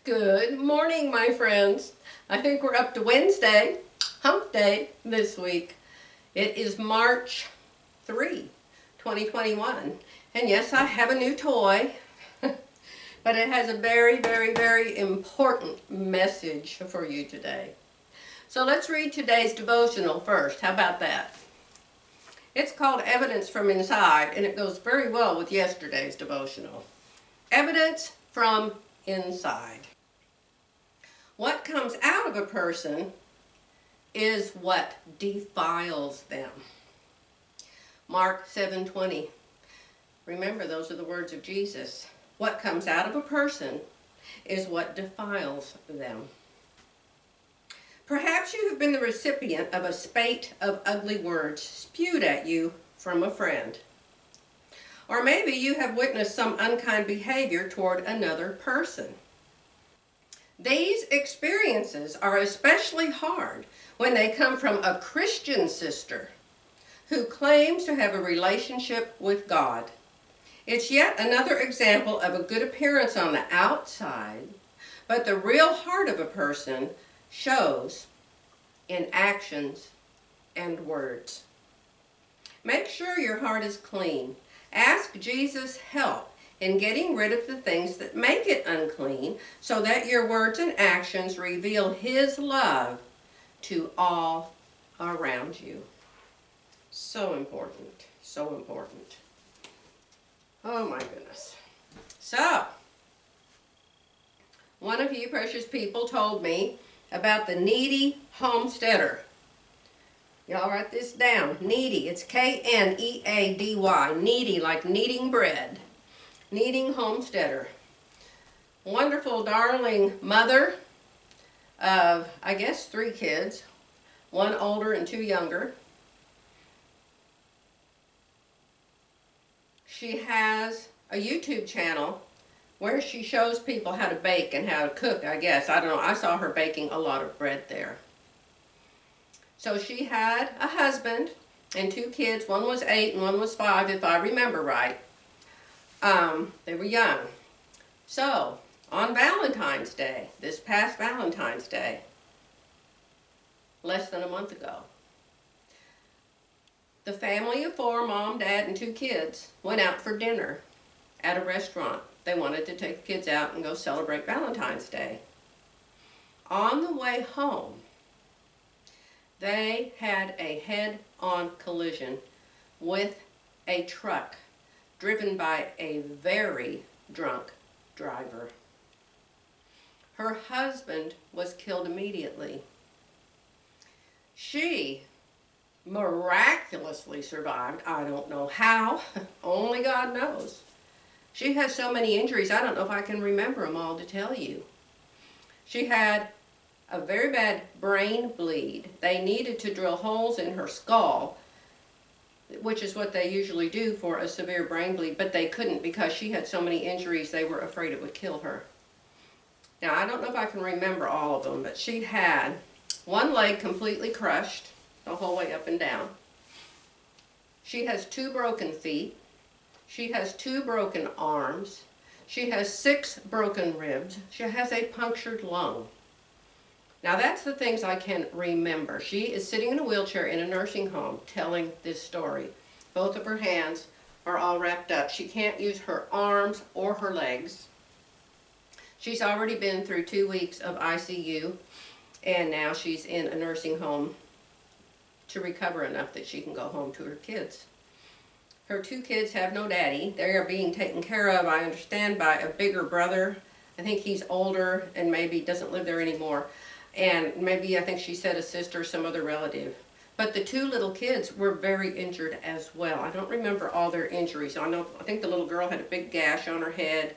Good morning, my friends. I think we're up to Wednesday, hump day this week. It is March 3, 2021. And yes, I have a new toy, but it has a very, very, very important message for you today. So let's read today's devotional first. How about that? It's called Evidence from Inside, and it goes very well with yesterday's devotional. Evidence from inside. What comes out of a person is what defiles them. Mark 7:20. Remember, those are the words of Jesus. What comes out of a person is what defiles them. Perhaps you have been the recipient of a spate of ugly words spewed at you from a friend. Or maybe you have witnessed some unkind behavior toward another person. These experiences are especially hard when they come from a Christian sister who claims to have a relationship with God. It's yet another example of a good appearance on the outside, but the real heart of a person shows in actions and words. Make sure your heart is clean. Ask Jesus' help in getting rid of the things that make it unclean so that your words and actions reveal His love to all around you. So important, so important. Oh my goodness. So, one of you precious people told me about the needy homesteader. Y'all write this down. Needy. It's K-N-E-A-D-Y. Needy, like kneading bread. Needing homesteader. Wonderful, darling mother of, I guess, 3 kids. 1 older and 2 younger. She has a YouTube channel where she shows people how to bake and how to cook, I guess. I don't know. I saw her baking a lot of bread there. So she had a husband and 2 kids. 1 was 8 and 1 was 5, if I remember right. They were young. So, on Valentine's Day, this past Valentine's Day, less than a month ago, the family of 4, mom, dad, and 2 kids, went out for dinner at a restaurant. They wanted to take the kids out and go celebrate Valentine's Day. On the way home, they had a head-on collision with a truck driven by a very drunk driver. Her husband was killed immediately. She miraculously survived. I don't know how. Only God knows. She has so many injuries, I don't know if I can remember them all to tell you. She had a very bad brain bleed. They needed to drill holes in her skull, which is what they usually do for a severe brain bleed, but they couldn't because she had so many injuries they were afraid it would kill her. Now, I don't know if I can remember all of them, but she had 1 leg completely crushed the whole way up and down. She has 2 broken feet. She has 2 broken arms. She has 6 broken ribs. She has a punctured lung. Now that's the things I can remember. She is sitting in a wheelchair in a nursing home telling this story. Both of her hands are all wrapped up. She can't use her arms or her legs. She's already been through 2 weeks of ICU, and now she's in a nursing home to recover enough that she can go home to her kids. Her 2 kids have no daddy. They are being taken care of, I understand, by a bigger brother. I think he's older and maybe doesn't live there anymore. And maybe, I think she said, a sister or some other relative. But the 2 little kids were very injured as well. I don't remember all their injuries. I think the little girl had a big gash on her head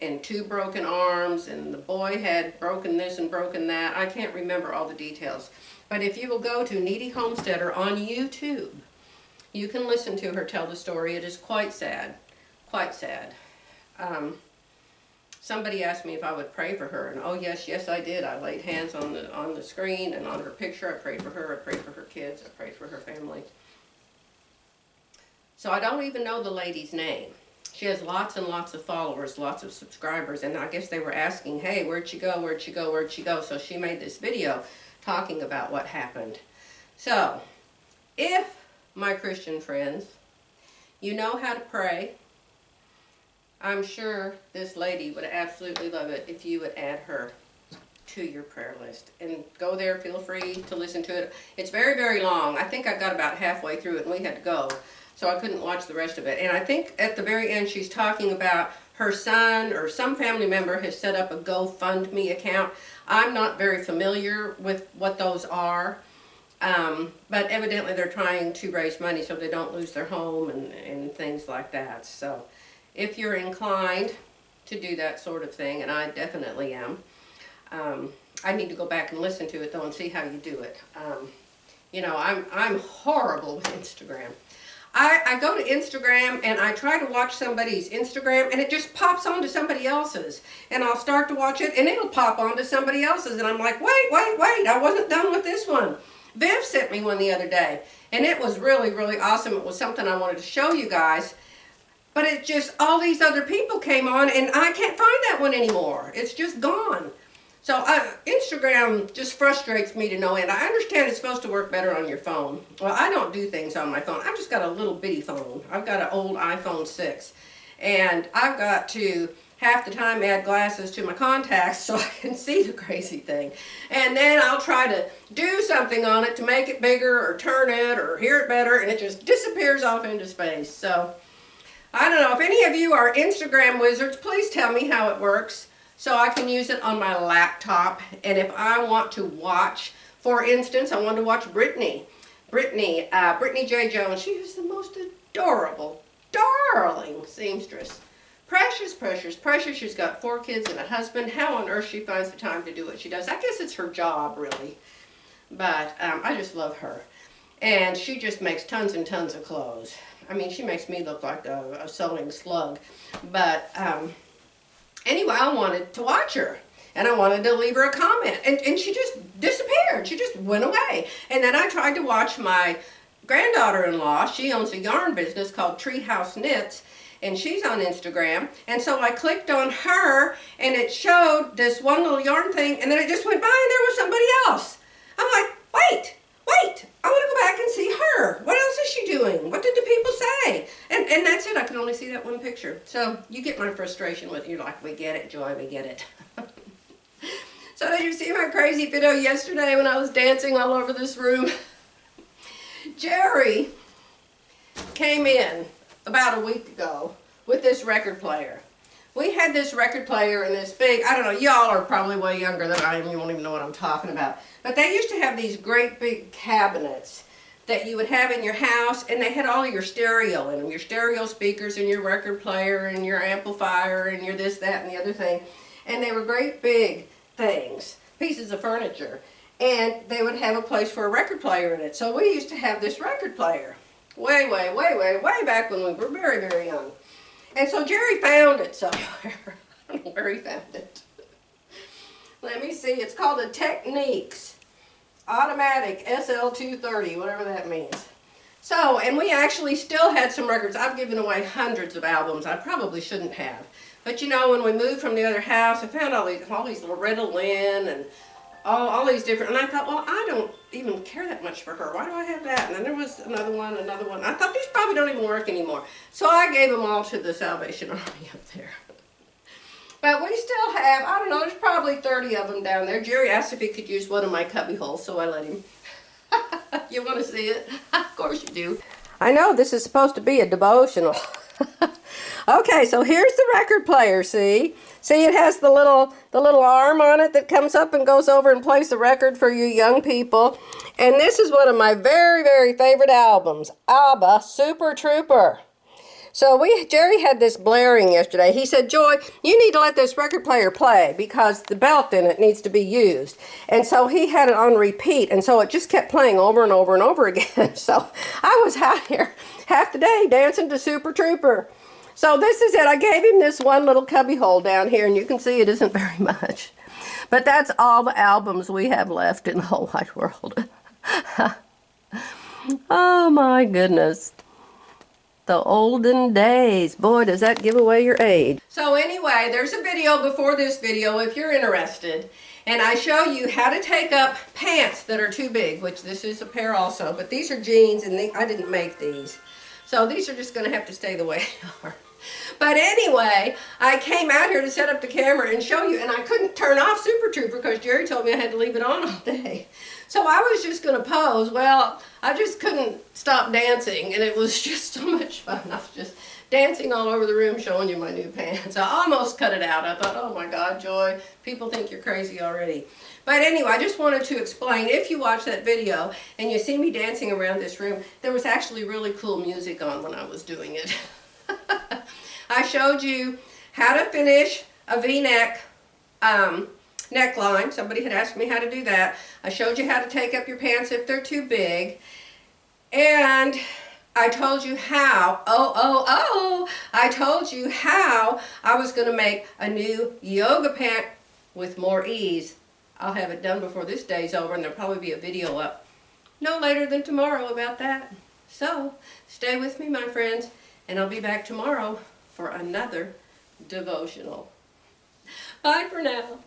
and 2 broken arms, and the boy had broken this and broken that. I can't remember all the details. But if you will go to Needy Homesteader on YouTube, you can listen to her tell the story. It is quite sad. Quite sad. Somebody asked me if I would pray for her, and oh yes I did. I laid hands on the screen and on her picture. I prayed for her. I prayed for her kids. I prayed for her family. So I don't even know the lady's name. She has lots and lots of followers, lots of subscribers, and I guess they were asking, hey, where'd she go, where'd she go, where'd she go? So she made this video talking about what happened. So, if, my Christian friends, you know how to pray, I'm sure this lady would absolutely love it if you would add her to your prayer list. And go there, feel free to listen to it. It's very, very long. I think I got about halfway through it and we had to go, so I couldn't watch the rest of it. And I think at the very end she's talking about her son or some family member has set up a GoFundMe account. I'm not very familiar with what those are, but evidently they're trying to raise money so they don't lose their home and things like that. So if you're inclined to do that sort of thing, and I definitely am, I need to go back and listen to it though and see how you do it. You know, I'm horrible with Instagram. I go to Instagram and I try to watch somebody's Instagram and it just pops onto somebody else's. And I'll start to watch it and it'll pop onto somebody else's. And I'm like, wait, I wasn't done with this one. Viv sent me one the other day and it was really, really awesome. It was something I wanted to show you guys. But it just, all these other people came on and I can't find that one anymore. It's just gone. So Instagram just frustrates me to no end. I understand it's supposed to work better on your phone. Well, I don't do things on my phone. I've just got a little bitty phone. I've got an old iPhone 6. And I've got to, half the time, add glasses to my contacts so I can see the crazy thing. And then I'll try to do something on it to make it bigger or turn it or hear it better, and it just disappears off into space. So I don't know. If any of you are Instagram wizards, please tell me how it works, so I can use it on my laptop. And if I want to watch, for instance, I want to watch Brittany J. Jones. She is the most adorable, darling seamstress. Precious, precious, precious. She's got 4 kids and a husband. How on earth she finds the time to do what she does? I guess it's her job, really. But I just love her. And she just makes tons and tons of clothes. I mean, she makes me look like a sewing slug. But anyway, I wanted to watch her. And I wanted to leave her a comment. And she just disappeared. She just went away. And then I tried to watch my granddaughter-in-law. She owns a yarn business called Treehouse Knits. And she's on Instagram. And so I clicked on her. And it showed this one little yarn thing. And then it just went by and there was somebody else. I'm like, wait. I want to go back and see her. What else is she doing? What did the people say? And that's it. I can only see that one picture. So you get my frustration with it. You're like, we get it, Joy, we get it. So did you see my crazy video yesterday when I was dancing all over this room? Jerry came in about a week ago with this record player. We had this record player in this big, I don't know, y'all are probably way younger than I am, you won't even know what I'm talking about. But they used to have these great big cabinets that you would have in your house, and they had all your stereo in them, your stereo speakers and your record player and your amplifier and your this, that, and the other thing. And they were great big things, pieces of furniture. And they would have a place for a record player in it. So we used to have this record player way back when we were very, very young. And so Jerry found it somewhere. I don't know where he found it. Let me see. It's called a Techniques Automatic SL230, whatever that means. So, and we actually still had some records. I've given away hundreds of albums. I probably shouldn't have. But you know, when we moved from the other house, I found all these Loretta Lynn and all these different, and I thought, well, I don't even care that much for her. Why do I have that? And then there was another one. I thought these probably don't even work anymore. So I gave them all to the Salvation Army up there. But we still have, I don't know, there's probably 30 of them down there. Jerry asked if he could use one of my cubby holes, so I let him. You want to see it? Of course you do. I know this is supposed to be a devotional. Okay, so here's the record player, see? See, it has the little arm on it that comes up and goes over and plays the record for you young people. And this is one of my very, very favorite albums, ABBA, Super Trooper. So Jerry had this blaring yesterday. He said, Joy, you need to let this record player play because the belt in it needs to be used. And so he had it on repeat, and so it just kept playing over and over and over again. So I was out here half the day dancing to Super Trooper. So this is it. I gave him this one little cubby hole down here, and you can see it isn't very much. But that's all the albums we have left in the whole wide world. Oh my goodness. The olden days. Boy, does that give away your age. So anyway, there's a video before this video if you're interested. And I show you how to take up pants that are too big, which this is a pair also. But these are jeans, and I didn't make these. So these are just going to have to stay the way they are. But anyway, I came out here to set up the camera and show you, and I couldn't turn off Super Trooper because Jerry told me I had to leave it on all day. So I was just going to pose. Well, I just couldn't stop dancing, and it was just so much fun. I was just dancing all over the room showing you my new pants. I almost cut it out. I thought, oh my God, Joy, people think you're crazy already. But anyway, I just wanted to explain, if you watch that video and you see me dancing around this room, there was actually really cool music on when I was doing it. I showed you how to finish a V-neck neckline. Somebody had asked me how to do that. I showed you how to take up your pants if they're too big. And I told you how, I told you how I was going to make a new yoga pant with more ease. I'll have it done before this day's over, and there'll probably be a video up no later than tomorrow about that. So, stay with me, my friends, and I'll be back tomorrow for another devotional. Bye for now.